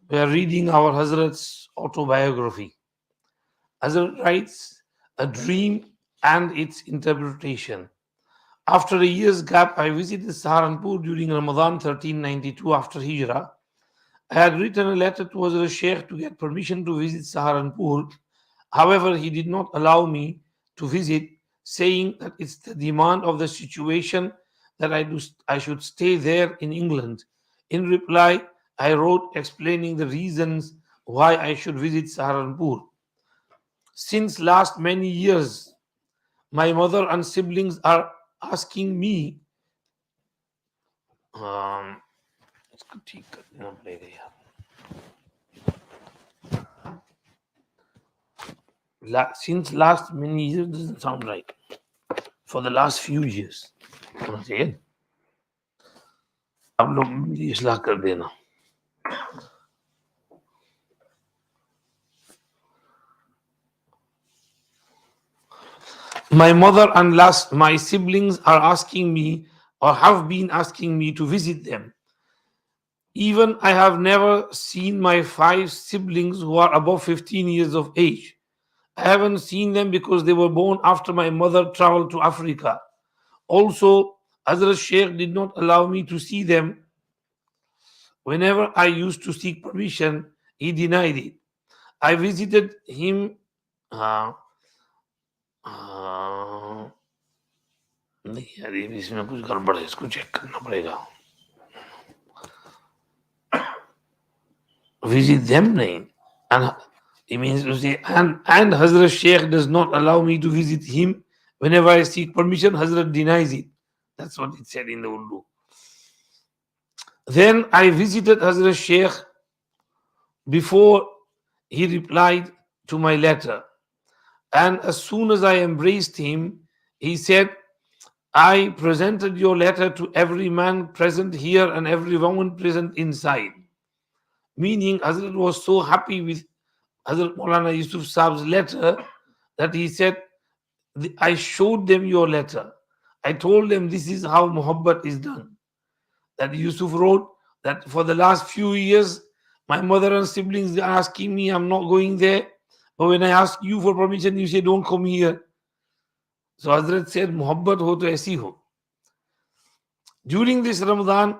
We are reading our Hazrat's autobiography. Hazrat writes, a dream and its interpretation. After a year's gap, I visited Saharanpur during Ramadan 1392 after Hijrah. I had written a letter to Hazrat Sheikh to get permission to visit Saharanpur. However, he did not allow me to visit, saying that it's the demand of the situation that I should stay there in England. In reply, I wrote explaining the reasons why I should visit Saharanpur. Since last many years, my mother and siblings are asking me um, इसको ठीक कर देना पड़ेगा यार. Since last many years doesn't sound right. For the last few years. Once again, आप लोग मेरी इस्लाह कर देना. My mother and my siblings are asking me or have been asking me to visit them. Even I have never seen my 5 siblings who are above 15 years of age. I haven't seen them because they were born after my mother traveled to Africa. Also, Hazrat Sheikh did not allow me to see them. Whenever I used to seek permission, he denied it. I visited him. Uh, नहीं यार ये भी इसमें कुछ गड़बड़ है, इसको check करना पड़ेगा. Visit them नहीं, and it means to say and Hazrat Sheikh does not allow me to visit him. Whenever I seek permission, Hazrat denies it. That's what it said in the Urdu. Then I visited Hazrat Sheikh before he replied to my letter. And as soon as I embraced him, he said, I presented your letter to every man present here and every woman present inside. Meaning, Hazrat was so happy with Hazrat Maulana Yusuf Saab's letter that he said, I showed them your letter. I told them this is how muhabbat is done. That Yusuf wrote that for the last few years, my mother and siblings are asking me, I'm not going there. But when I ask you for permission, you say, don't come here. So Hazrat said, muhabbat ho to aisi ho. During this Ramadan,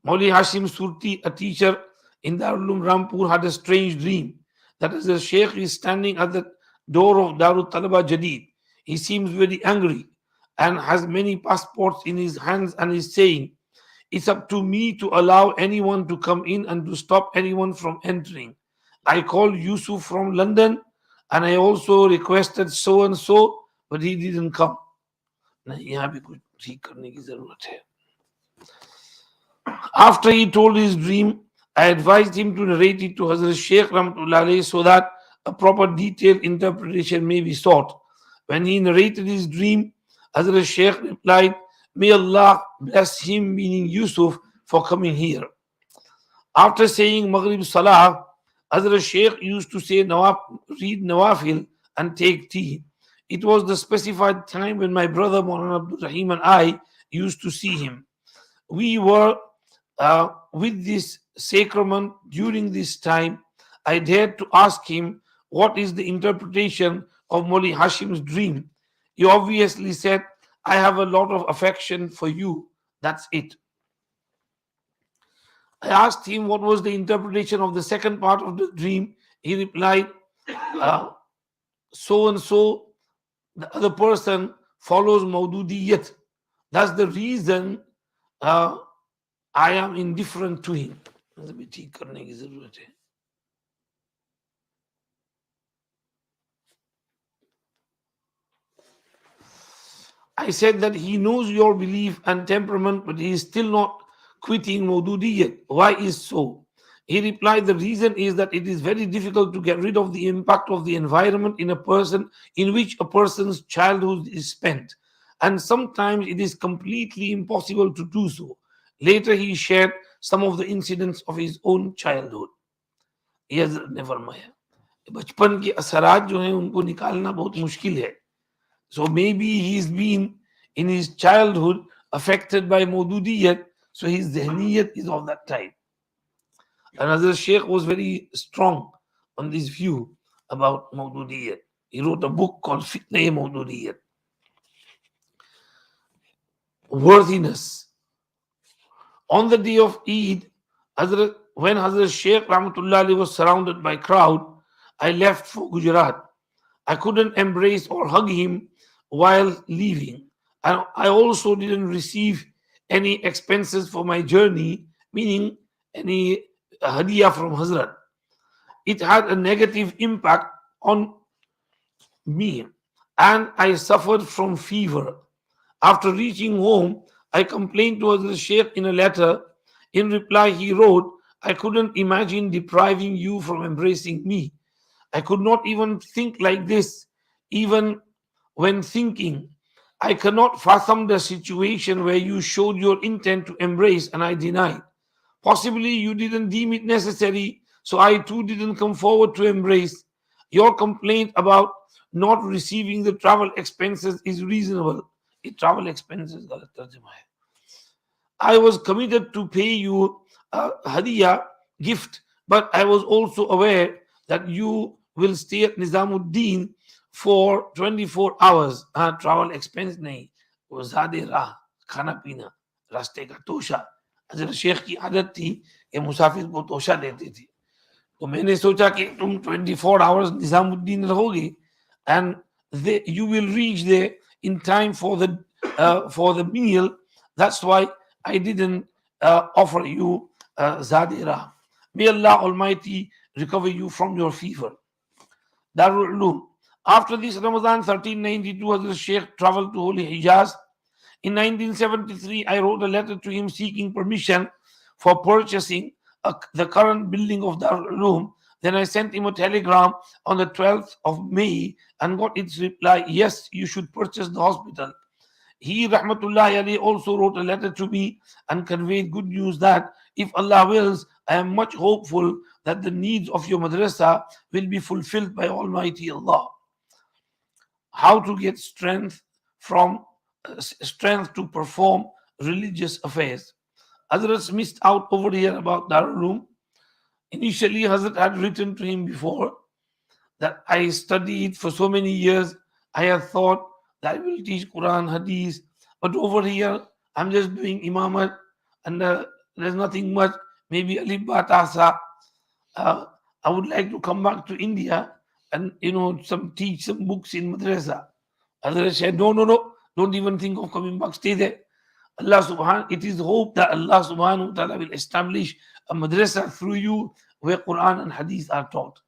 Mauli Hashim Surti, a teacher in Darul Uloom Rampur, had a strange dream that as the Sheikh is standing at the door of Darul Talaba Jadid, he seems very angry and has many passports in his hands and is saying, it's up to me to allow anyone to come in and to stop anyone from entering. I called Yusuf from London and I also requested so and so, but he didn't come. After he told his dream, I advised him to narrate it to Hazrat Sheikh Rahmatullah alayhi so that a proper detailed interpretation may be sought. When he narrated his dream, Hazrat Sheikh replied, may Allah bless him, meaning Yusuf, for coming here. After saying Maghrib Salah, Hazrat Sheikh used to say read Nawafil and take tea. It was the specified time when my brother Maulana Abdul Rahim and I used to see him. We were with this sacrament during this time. I dared to ask him what is the interpretation of Mauli Hashim's dream. He obviously said, I have a lot of affection for you. That's it. I asked him what was the interpretation of the second part of the dream. He replied, so and so, the other person follows Maududiyat. That's the reason I am indifferent to him. I said that he knows your belief and temperament, but he is still not quitting Maududiyat. Why is so? He replied, the reason is that it is very difficult to get rid of the impact of the environment in a person in which a person's childhood is spent. And sometimes it is completely impossible to do so. Later he shared some of the incidents of his own childhood. He has never fरमाया बचपन के असरात जो हैं उनको निकालना बहुत मुश्किल है. So maybe he's been in his childhood affected by Maududiyat, so his Zahniyat is of that type. And Hazrat Sheikh was very strong on this view about Maududiyat. He wrote a book called Fitna-e Maududiyat, worthiness. On the day of Eid, when Hazrat Sheikh Rahmatullah Ali was surrounded by crowd, I left for Gujarat. I couldn't embrace or hug him while leaving. And I also didn't receive any expenses for my journey, meaning any hadiyah from Hazrat. It had a negative impact on me and I suffered from fever. After reaching home, I complained to Hazrat Sheikh in a letter. In reply, he wrote, I couldn't imagine depriving you from embracing me. I could not even think like this, even when thinking. I cannot fathom the situation where you showed your intent to embrace and I denied. Possibly you didn't deem it necessary, so I too didn't come forward to embrace. Your complaint about not receiving the travel expenses is reasonable. It travel expenses galat tarjuma hai. I was committed to pay you a hadiya gift, but I was also aware that you will stay at Nizamuddin for 24 hours. Travel expense nahi, वो ज़्यादा राह, खाना पीना, रास्ते का तोशा. हजरत शेख की आदत थी कि मुसाफिर को तोशा देती थी. तो मैंने सोचा कि तुम 24 hours निजामुद्दीन रहोगे and you will reach there in time for the meal. That's why I didn't offer you Zadira. May Allah Almighty recover you from your fever. Darul Uloom. After this Ramadan 1392, Hazrat Sheikh traveled to Holy Hijaz. In 1973, I wrote a letter to him seeking permission for purchasing the current building of Darul Uloom. Then I sent him a telegram on the 12th of May and got its reply, yes, you should purchase the hospital. He, Rahmatullahi alayhi, also wrote a letter to me and conveyed good news that if Allah wills, I am much hopeful that the needs of your madrasa will be fulfilled by Almighty Allah. How to get strength to perform religious affairs. Hazrat missed out over here about Darul Uloom. Initially, Hazrat had written to him before that I studied for so many years. I have thought that I will teach Quran, Hadith, but over here I'm just doing Imamat and there's nothing much. Maybe Alif Ba Ta Sa. I would like to come back to India and teach some books in madrasa. Hazrat said, no, don't even think of coming back. Stay there. It is hope that Allah subhanahu wa ta'ala will establish a madrasa through you where Quran and Hadith are taught.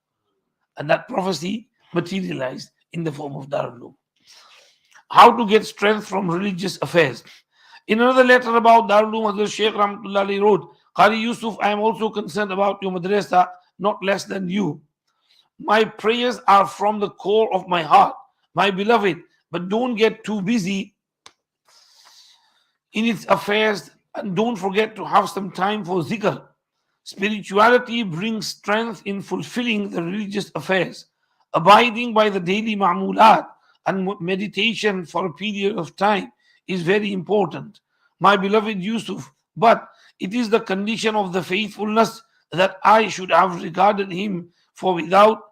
And that prophecy materialized in the form of Darul Uloom. How to get strength from religious affairs. In another letter about Darul Uloom, Hazrat Sheikh Rahmatullah wrote, Qari Yusuf, I am also concerned about your madrasa, not less than you. My prayers are from the core of my heart, my beloved, but don't get too busy in its affairs and don't forget to have some time for zikr. Spirituality brings strength in fulfilling the religious affairs. Abiding by the daily ma'mulat and meditation for a period of time is very important. My beloved Yusuf, but it is the condition of the faithfulness that I should have regarded him without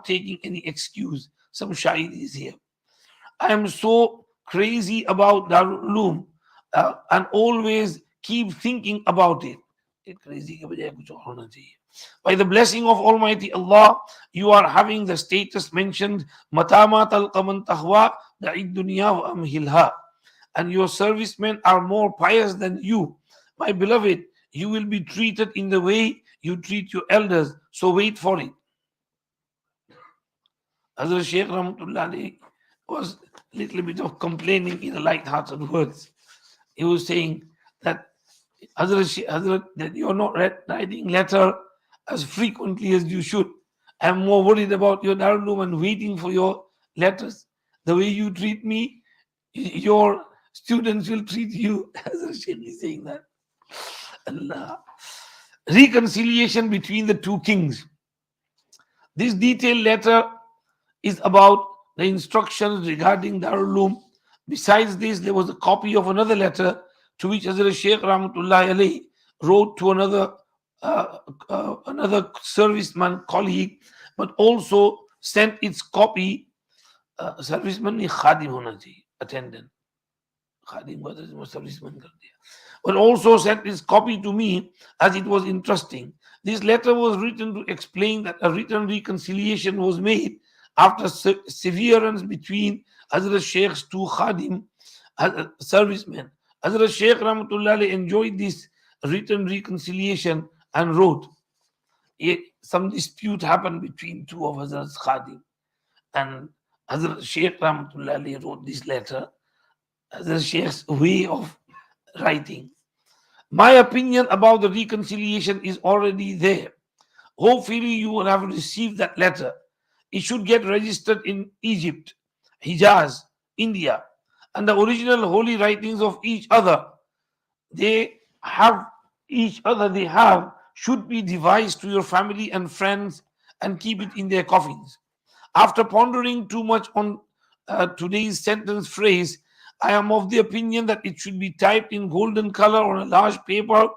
taking any excuse. Some shair is here. I am so crazy about Darul Uloom and always keep thinking about it. By the blessing of Almighty Allah, you are having the status mentioned, Matama talqaman tahwa da'id dunya wa amhilha. And your servicemen are more pious than you. My beloved, you will be treated in the way you treat your elders, so wait for it. Hazrat Sheikh Rahmatullah was a little bit of complaining in a light-hearted words. He was saying that Hazrat, that you're not writing letter as frequently as you should. I'm more worried about your Darul Uloom and waiting for your letters. The way you treat me, your students will treat you. Hazrat Sheikh is saying that. Allah. Reconciliation between the two kings. This detailed letter is about the instructions regarding Darul Uloom. Besides this, there was a copy of another letter to which Hazrat Sheikh Rahmatullah alayhi wrote to another serviceman colleague, but also sent its copy. Serviceman ni khadim hona chahiye, attendant. Khadim serviceman kar diya. But also sent its copy to me as it was interesting. This letter was written to explain that a written reconciliation was made after severance between Hazrat Sheikh's two Khadim, servicemen. Hazrat Sheikh Rahmatullah enjoyed this written reconciliation and wrote, some dispute happened between two of Hazrat's Khadim, and Hazrat Sheikh Rahmatullah wrote this letter. Hazrat Sheikh's way of writing. My opinion about the reconciliation is already there. Hopefully, you will have received that letter. It should get registered in Egypt, Hijaz, India, and the original holy writings of each other they have should be devised to your family and friends and keep it in their coffins. After pondering too much on today's sentence phrase, I am of the opinion that it should be typed in golden color on a large paper,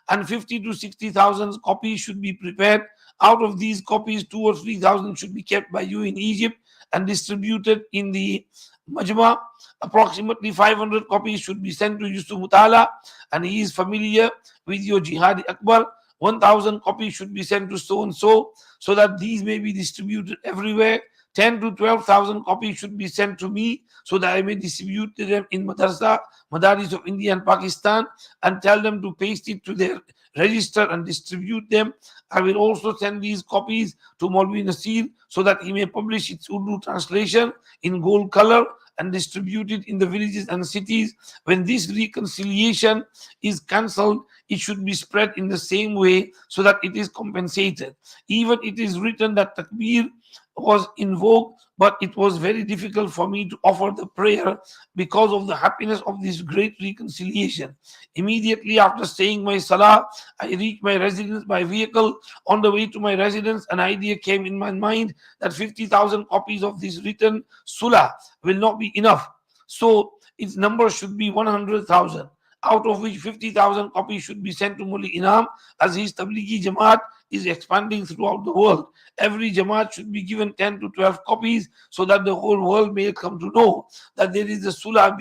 and 50 to 60,000 copies should be prepared. Out of these copies, 2 or 3,000 should be kept by you in Egypt and distributed in the Majma. Approximately 500 copies should be sent to Yusuf Mutala, and he is familiar with your Jihad Akbar. 1,000 copies should be sent to so and so that these may be distributed everywhere. 10 to 12,000 copies should be sent to me so that I may distribute them in Madaris of India and Pakistan, and tell them to paste it to their register and distribute them. I will also send these copies to Maulvi Nasir so that he may publish its Urdu translation in gold color and distribute it in the villages and cities. When this reconciliation is cancelled, it should be spread in the same way so that it is compensated. Even it is written that takbir was invoked, but it was very difficult for me to offer the prayer because of the happiness of this great reconciliation. Immediately after saying my salah, I reached my residence by vehicle. On the way to my residence, an idea came in my mind that 50,000 copies of this written sulah will not be enough. So its number should be 100,000, out of which 50,000 copies should be sent to Muli Inam, as his Tablighi Jamaat is expanding throughout the world. Every Jamaat should be given 10 to 12 copies so that the whole world may come to know that there is a Sulah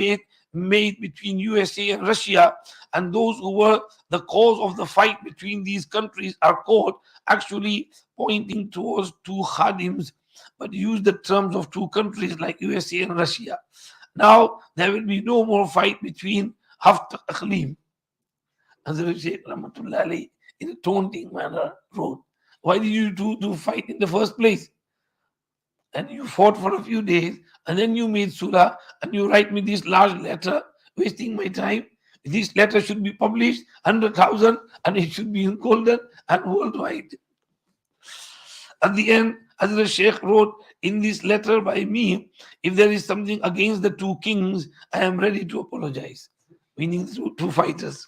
made between USA and Russia, and those who were the cause of the fight between these countries are caught actually pointing towards two Khadims, but use the terms of two countries like USA and Russia. Now there will be no more fight between Haft Akhlim. Hazrat Shaykh Rahmatullah Alayhi, in a taunting manner, wrote, why did you two fight in the first place? And you fought for a few days, and then you made surah, and you write me this large letter, wasting my time. This letter should be published 100,000, and it should be in golden and worldwide. At the end, Hazrat Sheikh wrote in this letter by me, if there is something against the two kings, I am ready to apologize. Meaning the two fighters.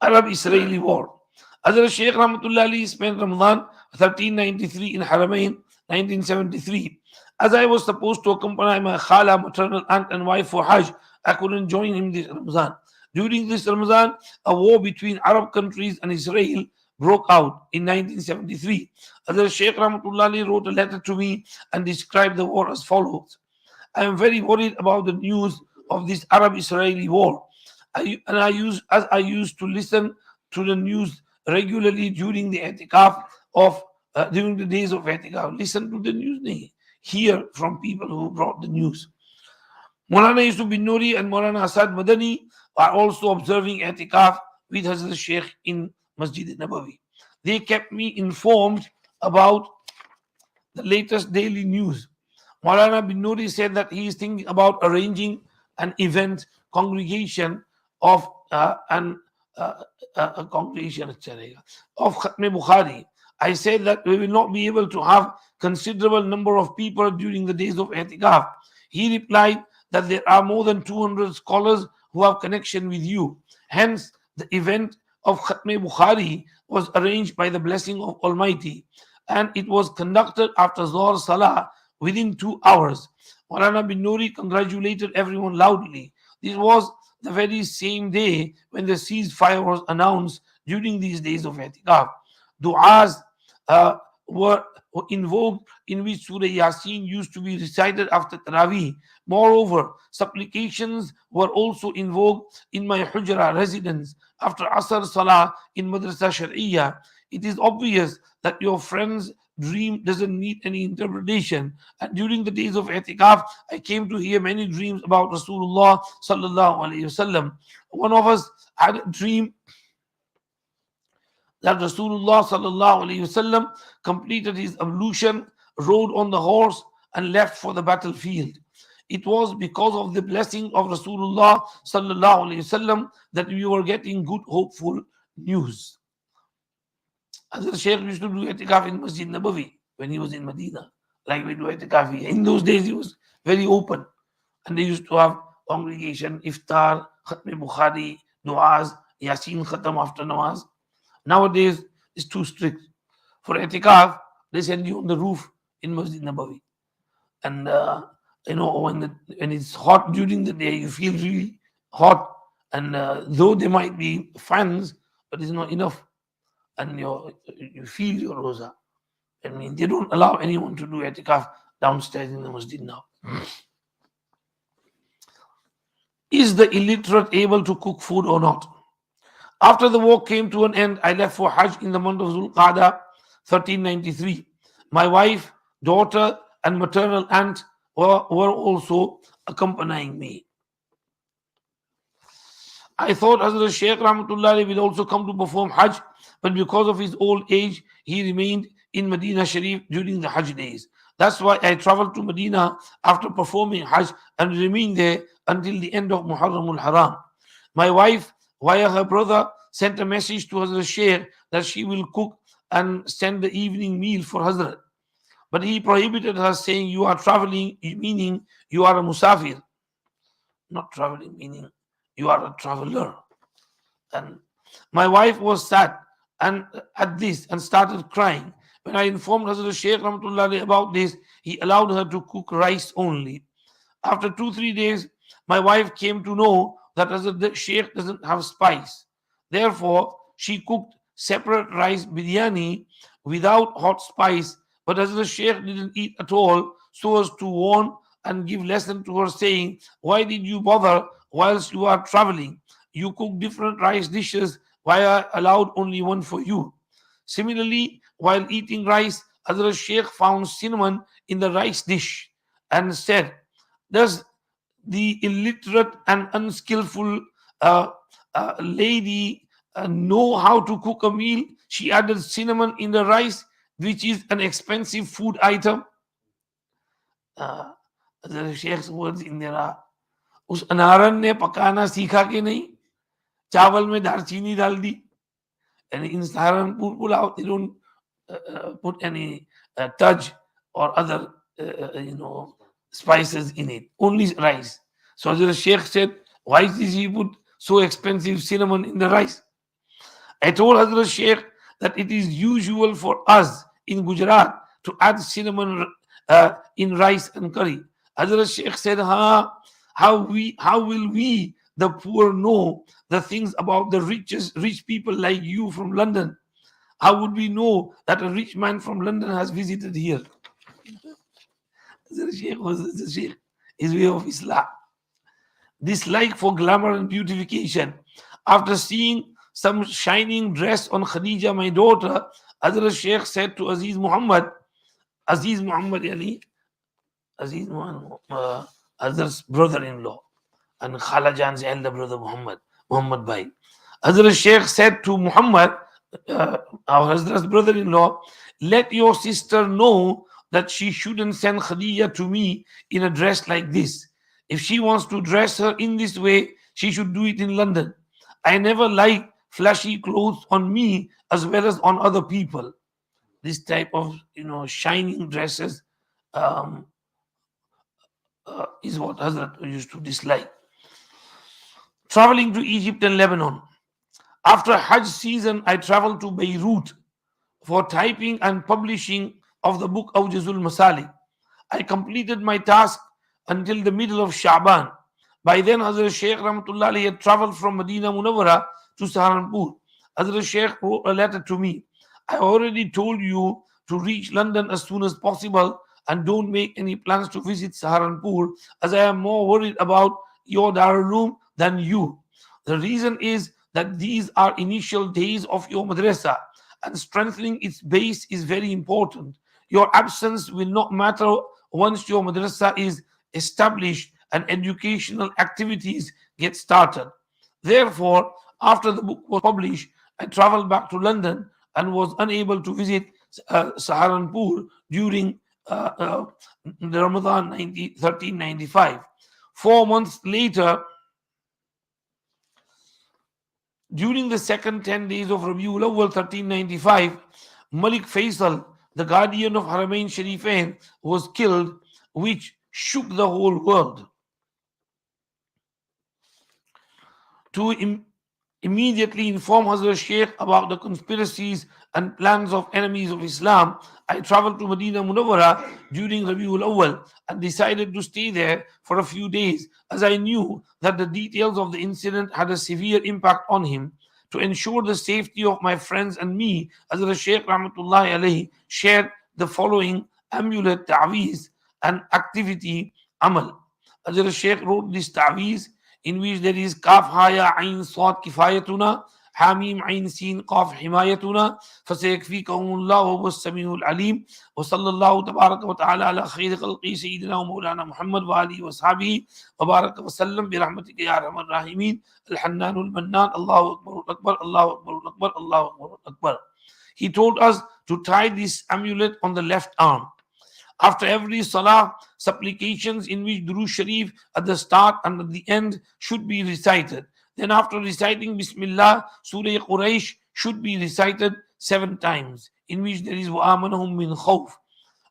Arab-Israeli war. Hazrat Sheikh Rahmatullah Ali spent Ramadan 1393 in Haramain, 1973. As I was supposed to accompany my Khala, maternal aunt and wife for Hajj, I couldn't join him this Ramadan. During this Ramadan, a war between Arab countries and Israel broke out in 1973. Hazrat Sheikh Rahmatullah Ali wrote a letter to me and described the war as follows. I am very worried about the news of this Arab-Israeli war. I used to listen to the news regularly during the during the days of Etikaf. Listen to the news, hear from people who brought the news. Maulana Yusuf bin Nouri and Maulana Asad Madani are also observing Etikaf with Hazrat Sheikh in Masjid Nabawi. They kept me informed about the latest daily news. Maulana bin Nouri said that he is thinking about arranging an event congregation of a congregation of Khatme Bukhari. I said that we will not be able to have considerable number of people during the days of Etikaf. He replied that there are more than 200 scholars who have connection with you. Hence, the event of Khatme Bukhari was arranged by the blessing of Almighty, and it was conducted after Zohar Salah within 2 hours. Maulana bin Nouri congratulated everyone loudly. This was the very same day when the ceasefire was announced during these days of i'tikaf. Du'as uh, were invoked in which Surah Yasin used to be recited after Taraweeh. Moreover, supplications were also invoked in my Hujra residence after Asr Salah in Madrasa Shari'iyah. It is obvious that your friend's dream doesn't need any interpretation. And during the days of i'tikaf, I came to hear many dreams about Rasulullah sallallahu alaihi wasallam. One of us had a dream that Rasulullah sallallahu alaihi wasallam completed his ablution, rode on the horse, and left for the battlefield. It was because of the blessing of Rasulullah sallallahu alaihi wasallam that we were getting good, hopeful news. Hazrat Shaykh used to do itikaf in Masjid Nabawi when he was in Medina, like we do itikaf here. In those days, he was very open, and they used to have congregation, iftar, khatm Bukhari, du'as, Yasin khatam after namaz. Nowadays, it's too strict. For itikaf, they send you on the roof in Masjid Nabawi. And, when it's hot during the day, you feel really hot. And though there might be fans, but it's not enough. And you feel your roza. I mean, they don't allow anyone to do itikaf downstairs in the masjid now. Is the illiterate able to cook food or not? After the war came to an end, I left for Hajj in the month of Zulqa'dah, 1393. My wife, daughter, and maternal aunt were also accompanying me. I thought Hazrat Shaykh Rahmatullahi will also come to perform Hajj, but because of his old age, he remained in Medina Sharif during the Hajj days. That's why I traveled to Medina after performing Hajj and remained there until the end of Muharram al-Haram. My wife, via her brother, sent a message to Hazrat Shaykh that she will cook and send the evening meal for Hazrat. But he prohibited her, saying, "You are traveling," meaning you are a musafir. Not traveling, meaning you are a traveler. And my wife was sad and at this and started crying. When I informed Hazrat Shaykh Rahmatullahi about this, he allowed her to cook rice only. After 2-3 days, my wife came to know that Hazrat Shaykh doesn't have spice. Therefore, she cooked separate rice biryani without hot spice, but Hazrat Shaykh didn't eat at all, so as to warn and give lesson to her, saying, "Why did you bother whilst you are traveling? You cook different rice dishes, why I allowed only one for you?" Similarly, while eating rice, Hazrat Shaykh found cinnamon in the rice dish and said, "Does the illiterate and unskillful lady know how to cook a meal? She added cinnamon in the rice, which is an expensive food item." The Sheikh's words in there are, "उस अनारन ने पकाना सीखा कि नहीं, चावल में दालचीनी डाल दी." And in Saharanpur pulao, they don't put any taj or other spices in it, only rice. So the Sheikh said, "Why did he put so expensive cinnamon in the rice?" I told Hazrat Sheikh that it is usual for us in Gujarat to add cinnamon in rice and curry. Hazrat Sheikh said, how will we, the poor, know the things about the rich people like you from London? How would we know that a rich man from London has visited here?" Hazrat Sheikh was the Sheikh, his way of Islam. Dislike for glamour and beautification. After seeing some shining dress on Khadija, my daughter, Hazrat Sheikh said to Aziz Muhammad Yani, Aziz Muhammad, Hazrat's brother-in-law, and Khala Jan's elder brother Muhammad Bhai. Hazrat Sheikh said to Muhammad, our Hazrat's brother-in-law, "Let your sister know that she shouldn't send Khadija to me in a dress like this. If she wants to dress her in this way, she should do it in London. I never like flashy clothes on me as well as on other people." This type of shining dresses is what Hazrat used to dislike. Traveling to Egypt and Lebanon. After Hajj season, I traveled to Beirut for typing and publishing of the book Awjazul Masalik. I completed my task until the middle of Sha'ban. By then, Hazrat Shaykh Rahmatullah alayhi had traveled from Madina Munawwara to Saharanpur. Hazrat Shaykh wrote a letter to me. I already told you to reach London as soon as possible and don't make any plans to visit Saharanpur, as I am more worried about your Darul than you. The reason is that these are initial days of your madrasa and strengthening its base is very important. Your absence will not matter once your madrasa is established and educational activities get started. Therefore, after the book was published, I traveled back to London and was unable to visit Saharanpur during the Ramadan 1395. 4 months later, during the second 10 days of Rabiul Awwal 1395, Malik Faisal, the guardian of Haramain Sharifain, was killed, which shook the whole world. To immediately inform Hazrat Sheikh about the conspiracies and plans of enemies of Islam, I traveled to Madina Munawwara during Rabiul Awwal and decided to stay there for a few days, as I knew that the details of the incident had a severe impact on him. To ensure the safety of my friends and me, Hazrat Shaykh Rahmatullahi alayhi shared the following amulet, ta'weez, and activity, amal. Hazrat Shaykh wrote this ta'weez in which there is kaf haya ain swad kifayatuna, hamim ain sin qaf himayatuna, fasayakfikahumullah wa huwas samiul alim, wa sallallahu tabaraka wa ta'ala ala khayri khalqi sayyidina wa maulana Muhammad wa alihi wa sahbihi wa baraka wa sallam bi rahmatika ya arhamar rahimin, al-hannanul mannan, Allahu akbar, Allahu akbar, Allahu akbar, Allahu akbar. He told us to tie this amulet on the left arm. After every salah, supplications in which Durood Sharif at the start and at the end should be recited. Then after reciting Bismillah, Surah Quraysh should be recited 7 times, in which there is وَآمَنَهُمْ مِنْ خَوْفٍ.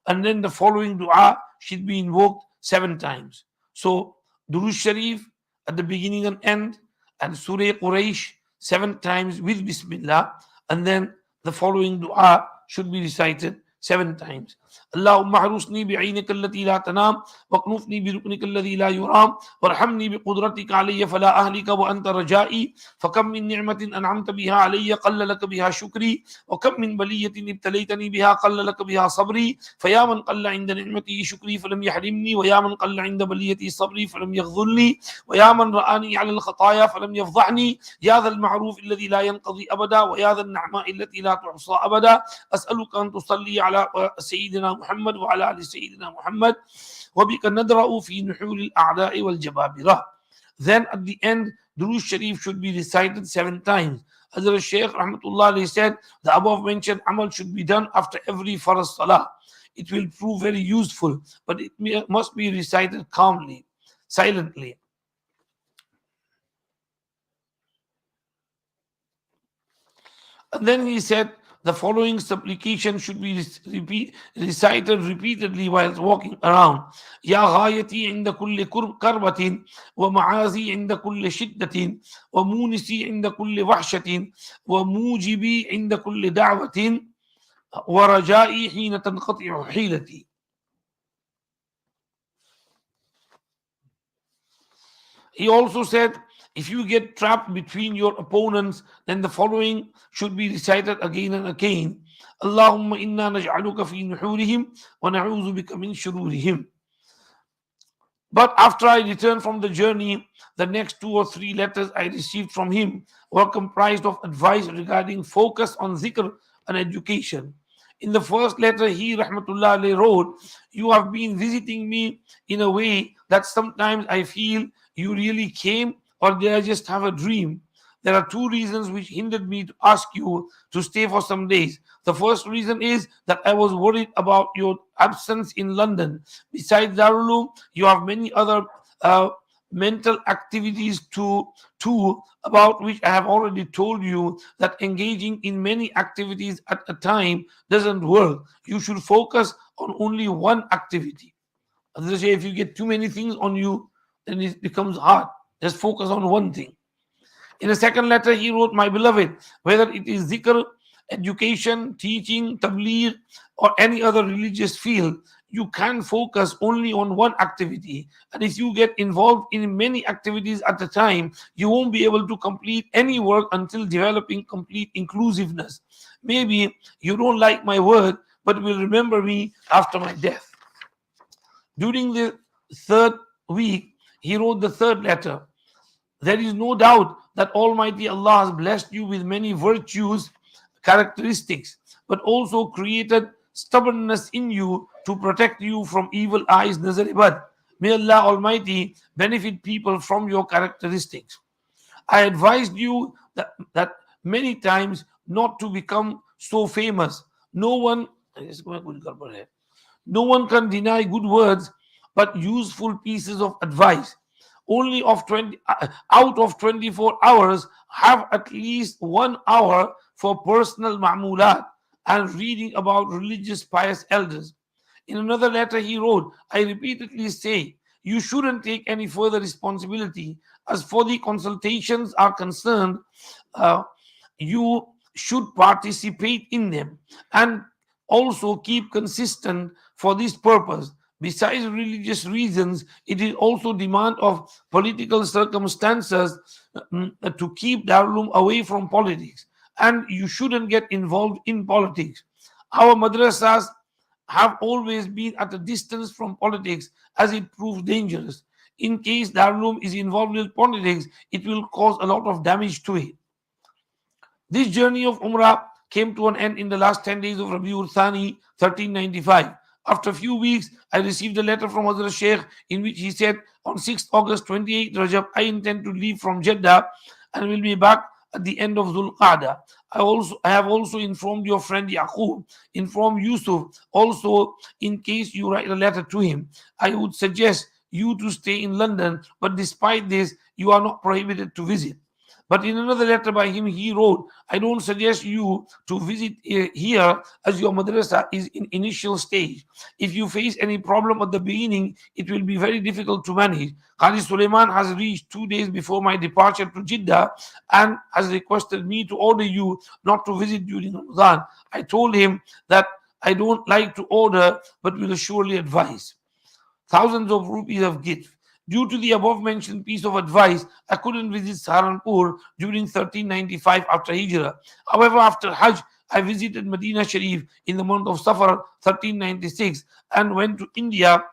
And then the following dua should be invoked 7 times. So Durood Sharif at the beginning and end, and Surah Quraysh 7 times with Bismillah, and then the following dua should be recited 7 times. اللهم احرسني بعينك التي لا تنام واكنفني بركنك الذي لا يرام وارحمني بقدرتك علي فلا أهلك وأنت رجائي فكم من نعمة أنعمت بها علي قل لك بها شكري وكم من بلية ابتليتني بها قل لك بها صبري فيا من قل عند نعمتي شكري فلم يحرمني ويا من قل عند بليتي صبري فلم يخذلني ويا من رآني على الخطايا فلم يفضحني يا ذا المعروف الذي لا ينقضي أبدا ويا ذا النعماء التي لا تحصى أبدا أسألك أن تصلي على سيدنا محمد وعلى آل سيدنا محمد وبك ندرأ في نحور الأعداء والجبابرة. Then at the end, Durood Sharif should be recited 7 times. Hazrat Shaykh Rahmatullah alayhi said, the above mentioned amal should be done after every farz salah. It will prove very useful, but it must be recited calmly, silently. And then he said, the following supplication should be recited repeatedly while walking around. Ya ghayati inda kulli karbatin wa ma'azi inda kulli shiddatin wa munisi inda kulli wahshatin wa mujibi inda kulli da'watin wa rajai hina tanqati'u hilati. He also said, if you get trapped between your opponents, then the following should be recited again and again. Allahumma inna naj'aluka fi nuhurihim wa na'udhu bika min shururihim. But after I returned from the journey, the next 2 or 3 letters I received from him were comprised of advice regarding focus on zikr and education. In the first letter, he Rahmatullah alayhi wrote, you have been visiting me in a way that sometimes I feel you really came, or did I just have a dream? There are 2 reasons which hindered me to ask you to stay for some days. The first reason is that I was worried about your absence in London. Besides Darul, you have many other mental activities too, about which I have already told you that engaging in many activities at a time doesn't work. You should focus on only one activity. As they say, if you get too many things on you, then it becomes hard. Just focus on one thing. In a second letter, he wrote, my beloved, whether it is zikr, education, teaching, tabligh, or any other religious field, you can focus only on one activity. And if you get involved in many activities at a time, you won't be able to complete any work until developing complete inclusiveness. Maybe you don't like my word, but will remember me after my death. During the third week, he wrote the third letter. There is no doubt that Almighty Allah has blessed you with many virtues, characteristics, but also created stubbornness in you to protect you from evil eyes, nazar-i-bad. May Allah Almighty benefit people from your characteristics. I advised you that many times not to become so famous. No one no one can deny good words, but useful pieces of advice. Only of 20 out of 24 hours, have at least 1 hour for personal ma'mulat and reading about religious pious elders. In another letter he wrote, I repeatedly say, you shouldn't take any further responsibility. As for the consultations are concerned, uh, you should participate in them and also keep consistent for this purpose. Besides religious reasons, it is also demand of political circumstances to keep Darulum away from politics. And you shouldn't get involved in politics. Our madrasas have always been at a distance from politics as it proves dangerous. In case Darulum is involved in politics, it will cause a lot of damage to it. This journey of Umrah came to an end in the last 10 days of Rabiul Thani 1395. After a few weeks, I received a letter from Hazrat Sheikh in which he said, on 6th August 28th Rajab, I intend to leave from Jeddah and will be back at the end of Dhul Qa'dah. I have also informed your friend Yaqub, inform Yusuf. Also, in case you write a letter to him, I would suggest you to stay in London, but despite this, you are not prohibited to visit. But in another letter by him, he wrote, I don't suggest you to visit here as your madrasa is in initial stage. If you face any problem at the beginning, it will be very difficult to manage. Qadi Suleiman has reached 2 days before my departure to Jeddah and has requested me to order you not to visit during Ramadan. I told him that I don't like to order, but will surely advise. Thousands of rupees of gift. Due to the above mentioned piece of advice, I couldn't visit Saharanpur during 1395 after Hijrah. However, after Hajj, I visited Madina Sharif in the month of Safar 1396 and went to India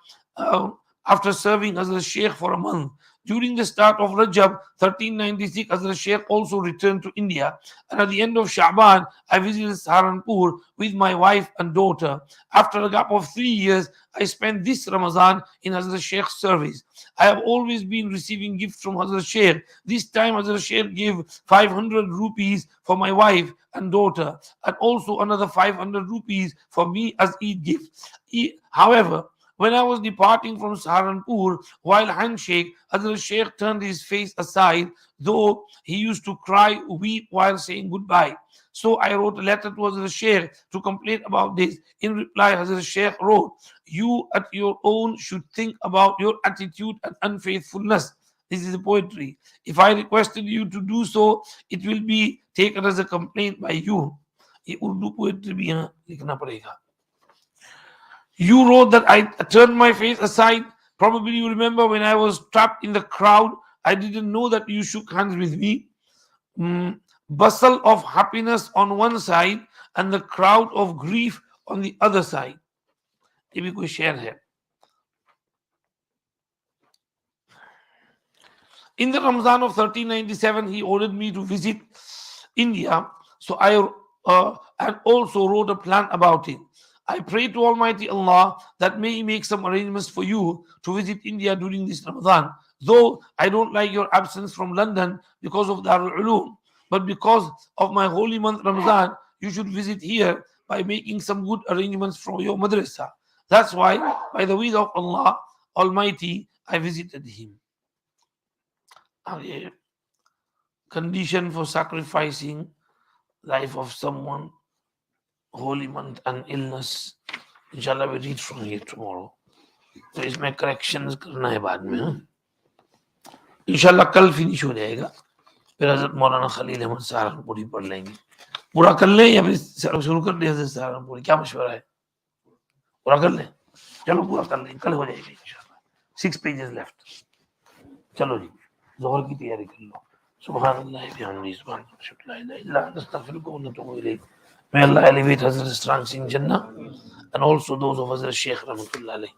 after serving Hazrat Sheikh for a month. During the start of Rajab 1396, Hazrat Sheikh also returned to India. And at the end of Sha'ban, I visited Saharanpur with my wife and daughter. After a gap of 3 years, I spent this Ramadan in Hazrat Sheikh's service. I have always been receiving gifts from Hazrat Sheikh. This time, Hazrat Sheikh gave 500 rupees for my wife and daughter, and also another 500 rupees for me as Eid gift. However, when I was departing from Saharanpur, while handshake, Hazrat Sheikh turned his face aside, though he used to cry, weep while saying goodbye. So I wrote a letter to Hazrat Sheikh to complain about this. In reply, Hazrat Sheikh wrote, you at your own should think about your attitude and unfaithfulness. This is the poetry. If I requested you to do so, it will be taken as a complaint by you. ये Urdu poetry भी यहाँ लिखना पड़ेगा. You wrote that I turned my face aside. Probably you remember when I was trapped in the crowd, I didn't know that you shook hands with me. Bustle of happiness on one side and the crowd of grief on the other side. ये भी कोई शेर है. In the Ramzan of 1397, he ordered me to visit India. So I and also wrote a plan about it. I pray to Almighty Allah that may He make some arrangements for you to visit India during this Ramadan. Though I don't like your absence from London because of Darul Ulum, but because of my holy month Ramadan, you should visit here by making some good arrangements for your madrasa. That's why, by the will of Allah Almighty, I visited him. Condition for sacrificing life of someone, holy month and illness. Inshallah we read from here tomorrow. तो इसमें corrections करना है बाद में. इंशाल्लाह कल finish हो जाएगा. फिर हज़रत मौलाना खलील अहमद सहारनपुरी पढ़ लेंगे. पूरा कर लें या फिर शुरू कर दें हज़रत सहारनपुरी? क्या मशवरा है? पूरा कर लें. चलो पूरा कर लेंगे, कल हो जाएगा इंशाल्लाह। 6 pages left. चलो जी, ज़ोहर की तैयारी कर लो। Subhanallah, bihamdihi, subhanallah, la ilaha illa anta, astaghfiruka wa atubu ilayk. May Allah elevate Hazrat's ranks in Jannah and also those of Hazrat Sheikh Rahmatullah alayhi.